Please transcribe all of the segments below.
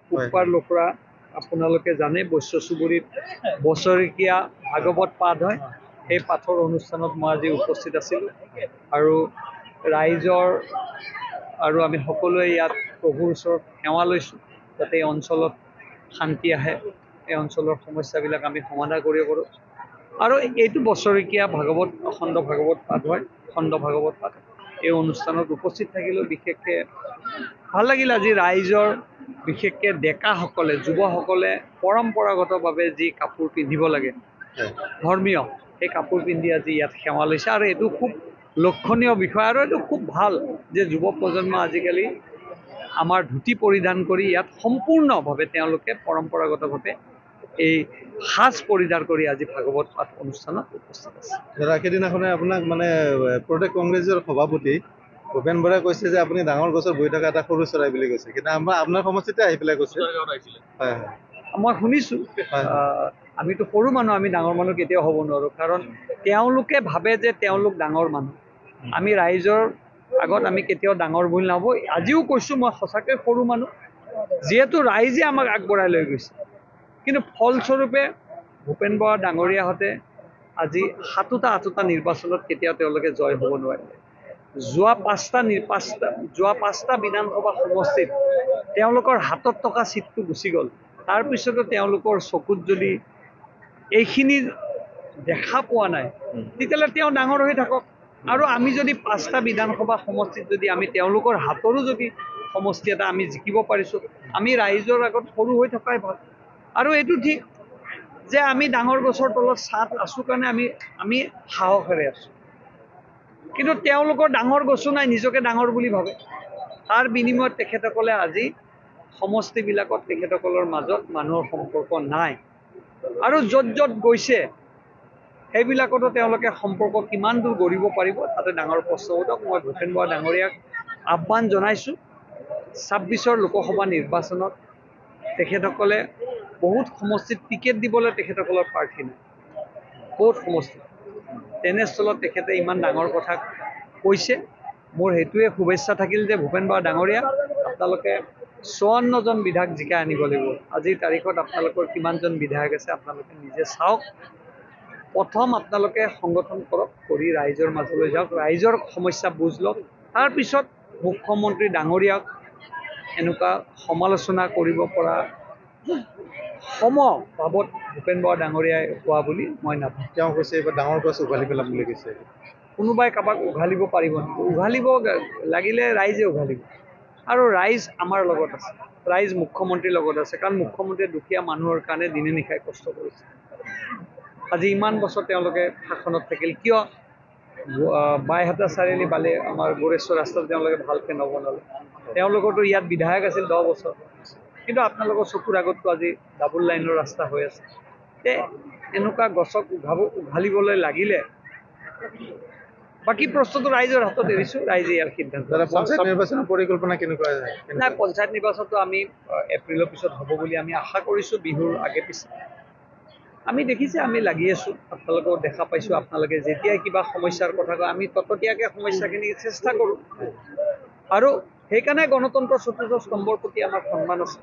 পুষ্পাৰ লোকৰা আপোনালোকে জানে বৈশ্য চুবুৰীত বছৰেকীয়া ভাগৱত পাঠ হয়। সেই পাঠৰ অনুষ্ঠানত মই আজি উপস্থিত আছিলোঁ আৰু ৰাইজৰ আৰু আমি সকলোৱে ইয়াত প্ৰভুৰ ওচৰত সেৱা লৈছোঁ যাতে এই অঞ্চলত শান্তি আহে, এই অঞ্চলৰ সমস্যাবিলাক আমি সমাধান কৰিব পাৰোঁ। আৰু এইটো বছৰেকীয়া খণ্ড ভাগৱত পাঠ হয়, খণ্ড ভাগৱত পাঠ। এই অনুষ্ঠানত উপস্থিত থাকিলেও বিশেষকৈ ভাল লাগিল। আজি ৰাইজৰ বিশেষকৈ ডেকাসকলে, যুৱসকলে পৰম্পৰাগতভাৱে যি কাপোৰ পিন্ধিব লাগে ধৰ্মীয়, সেই কাপোৰ পিন্ধি আজি ইয়াত সেৱা লৈছে আৰু এইটো খুব লক্ষণীয় বিষয় আৰু এইটো খুব ভাল যে যুৱ প্ৰজন্ম আজিকালি আমাৰ ধুতি পৰিধান কৰি ইয়াত সম্পূৰ্ণভাৱে তেওঁলোকে পৰম্পৰাগতভাৱে এই সাজ পৰিধান কৰি আজি ভাগৱত পাঠ অনুষ্ঠানত উপস্থিত আছে। সেইদিনাখনে আপোনাক মানে প্ৰদেশ কংগ্ৰেছৰ সভাপতি ভূপেন বৰাই কৈছে যে আপুনি ডাঙৰ গছৰ বহি থকা এটা সৰু চৰাই বুলি কৈছে, কিন্তু আপোনাৰ সমষ্টিতে আহি পেলাই কৈছে। হয়, মই শুনিছোঁ। আমিতো সৰু মানুহ, আমি ডাঙৰ মানুহ কেতিয়াও হ'ব নোৱাৰোঁ, কাৰণ তেওঁলোকে ভাবে যে তেওঁলোক ডাঙৰ মানুহ। আমি ৰাইজৰ আগত আমি কেতিয়াও ডাঙৰ বুলি নাভাবোঁ। আজিও কৈছোঁ মই সঁচাকৈ সৰু মানুহ, যিহেতু ৰাইজে আমাক আগবঢ়াই লৈ গৈছে। কিন্তু ফলস্বৰূপে ভূপেন বৰা ডাঙৰীয়াহঁতে আজি 7টা নিৰ্বাচনত কেতিয়াও তেওঁলোকে জয় হ'ব নোৱাৰিলে। যোৱা পাঁচটা বিধানসভা সমষ্টিত তেওঁলোকৰ হাতত থকা চিটটো গুচি গ'ল। তাৰপিছতো তেওঁলোকৰ চকুত যদি এইখিনি দেখা পোৱা নাই, তেতিয়াহ'লে তেওঁ ডাঙৰ হৈ থাকক। আৰু আমি যদি 5টা বিধানসভা সমষ্টিত যদি আমি তেওঁলোকৰ হাতৰো যদি সমষ্টি এটা আমি জিকিব পাৰিছোঁ, আমি ৰাইজৰ আগত সৰু হৈ থকাই ভাল। আৰু এইটো ঠিক যে আমি ডাঙৰ গছৰ তলত ছাঁত আছোঁ কাৰণে আমি সাহসেৰে আছোঁ, কিন্তু তেওঁলোকৰ ডাঙৰ গছো নাই, নিজকে ডাঙৰ বুলি ভাবে। তাৰ বিনিময়ত তেখেতসকলে আজি সমষ্টিবিলাকত তেখেতসকলৰ মাজত মানুহৰ সম্পৰ্ক নাই। আৰু য'ত গৈছে সেইবিলাকতো তেওঁলোকে সম্পৰ্ক কিমান দূৰ গঢ়িব পাৰিব, তাতে ডাঙৰ প্ৰশ্নবোধক। মই ভূপেন বৰা ডাঙৰীয়াক আহ্বান জনাইছোঁ, 26ৰ লোকসভা নিৰ্বাচনত তেখেতসকলে বহুত সমষ্টিত টিকেট দিবলৈ তেখেতসকলৰ প্ৰাৰ্থী নাই, বহুত সমষ্টিত। তেনেস্থলত তেখেতে ইমান ডাঙৰ কথা কৈছে। মোৰ সেইটোৱে শুভেচ্ছা থাকিল যে ভূপেন বৰা ডাঙৰীয়া, আপোনালোকে 54জন বিধায়ক জিকাই আনিব লাগিব। আজিৰ তাৰিখত আপোনালোকৰ কিমানজন বিধায়ক আছে আপোনালোকে নিজে চাওক। প্ৰথম আপোনালোকে সংগঠন কৰক, কৰি ৰাইজৰ মাজলৈ যাওক, ৰাইজৰ সমস্যা বুজ লওক। তাৰপিছত মুখ্যমন্ত্ৰী ডাঙৰীয়াক এনেকুৱা সমালোচনা কৰিব পৰা সমভাৱত ভূপেন বৰা ডাঙৰীয়াই হোৱা বুলি মই নাভাবোঁ। তেওঁ কৈছে এইবাৰ ডাঙৰ গছ উঘালি পেলাম বুলি কৈছে। কোনোবাই কাৰোবাক উঘালিব পাৰিব নেকি? উঘালিব লাগিলে ৰাইজে উঘালিব। আৰু ৰাইজ আমাৰ লগত আছে, ৰাইজ মুখ্যমন্ত্ৰীৰ লগত আছে, কাৰণ মুখ্যমন্ত্ৰীয়ে দুখীয়া মানুহৰ কাৰণে দিনে নিশাই কষ্ট কৰিছে। আজি ইমান বছৰ তেওঁলোকে শাসনত থাকিল, কিয় বাইহাটা চাৰিআলি আমাৰ গোৰেশ্বৰ ৰাস্তাত তেওঁলোকে ভালকৈ নবনালে? তেওঁলোকৰতো ইয়াত বিধায়ক আছিল 10 বছৰ, কিন্তু আপোনালোকৰ চকুৰ আগততো আজি ডাবল লাইনৰ ৰাস্তা হৈ আছে। এনেকুৱা গছক উঘালিবলৈ লাগিলে বাকী প্ৰশ্নটো ৰাইজৰ হাতত এৰিছোঁ, ৰাইজে ইয়াৰ সিদ্ধান্ত। পঞ্চায়ত নিৰ্বাচনৰ পৰিকল্পনা কেনেকুৱা? নাই, পঞ্চায়ত নিৰ্বাচনটো আমি এপ্ৰিলৰ পিছত হ'ব বুলি আমি আশা কৰিছোঁ, বিহুৰ আগে পিছে। আমি দেখিছে আমি লাগি আছোঁ, আপোনালোকেও দেখা পাইছোঁ। আপোনালোকে যেতিয়াই কিবা সমস্যাৰ কথা কয় আমি তততীয়াকৈ সমস্যাখিনি চেষ্টা কৰোঁ। আৰু সেইকাৰণে গণতন্ত্ৰৰ ৪ৰ্থ স্তম্ভৰ প্ৰতি আমাৰ সন্মান আছে।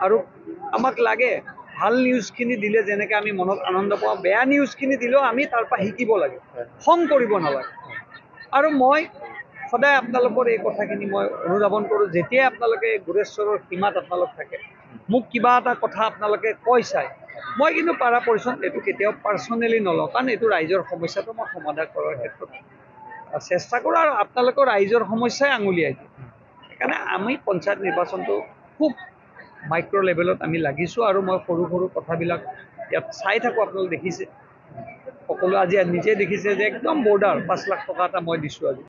আৰু আমাক লাগে ভাল নিউজখিনি দিলে যেনেকৈ আমি মনত আনন্দ পাওঁ, বেয়া নিউজখিনি দিলেও আমি তাৰ পৰা শিকিব লাগে, খং কৰিব নালাগে। আৰু মই সদায় আপোনালোকৰ এই কথাখিনি মই অনুধাৱন কৰোঁ। যেতিয়াই আপোনালোকে গোৰেশ্বৰৰ সীমাত আপোনালোক থাকে, মোক কিবা এটা কথা আপোনালোকে কৈ চাই, মই কিন্তু পাৰা পৰিশ্ৰম এইটো কেতিয়াও পাৰ্চনেলি নলওঁ, কাৰণ এইটো ৰাইজৰ সমস্যাটো মই সমাধান কৰাৰ ক্ষেত্ৰত চেষ্টা কৰোঁ আৰু আপোনালোকৰ ৰাইজৰ সমস্যাই আঙুলিয়াই দিয়ে। সেইকাৰণে আমি পঞ্চায়ত নিৰ্বাচনটো খুব মাইক্ৰ' লেভেলত আমি লাগিছোঁ। আৰু মই সৰু কথাবিলাক ইয়াত চাই থাকোঁ, আপোনালোকে দেখিছে, সকলো আজি নিজে দেখিছে যে একদম বৰ্ডাৰ 5 লাখ টকা এটা মই দিছোঁ আজি।